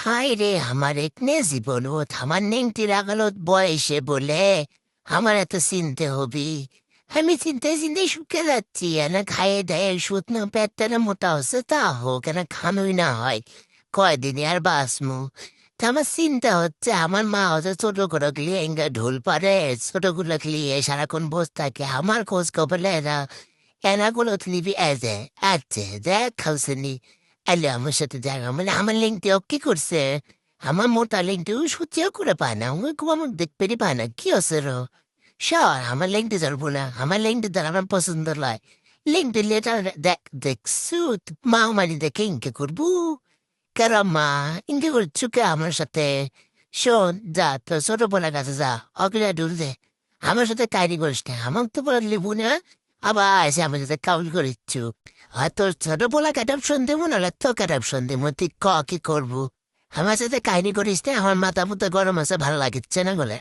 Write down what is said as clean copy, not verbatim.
হায় রে আমার একনে জীবনত আমার নেংটি রাগালত বয়সে বলে আমার এত চিনতে হবি। আমি চিন্তায় চিন্তায় শুকে যাচ্ছি না খাইয়ে দেয় শুকনো পেটটা না মোটা হচ্ছে তা হোক না খানুই না হয় কয়দিনই আর বাঁচমু। তা আমার চিন্তা হচ্ছে আমার মা হচ্ছে ছোট করে লিয়ে ঢোল পারে ছোট গুলো লিয়ে সারাক্ষণ বসে থাকে আমার খোঁজ খবর এরা এনাগুলো নিবি এজে আছে দেখ খাওসেনি এলে আমার সাথে দেখা মানে আমার লিঙ্কটিও কি করছে আমার মোটা লিঙ্কটিও সত্যিও করে পায় না ওই আমার দেখতে পায় না কি হচ্ছে রো সর আমার লিঙ্কটি ধরবো না আমার লিঙ্কটি ধর আমার পছন্দ নয় লিঙ্কটি লেটার দেখ দেখছু মা মানে দেখে ইনকে করবো কারণ মা ইনকে করছু কে আমার সাথে শোন যা তো ছোটবেলা কাছে যা অগ্রা দূর দে আমার সাথে কাহিনী করিস না আমার তো বলে লিবু না আবার এসে আমার সাথে কাউল করিচ্ছু হয়তো ছোটবেলা ক্যাডাপশন দেবো না তো ক্যাডাপশন দেবো তুই ক কি করবো আমার সাথে কাহিনী করিস না আমার মাথা মুথা গরম আছে ভালো লাগিচ্ছে না বলে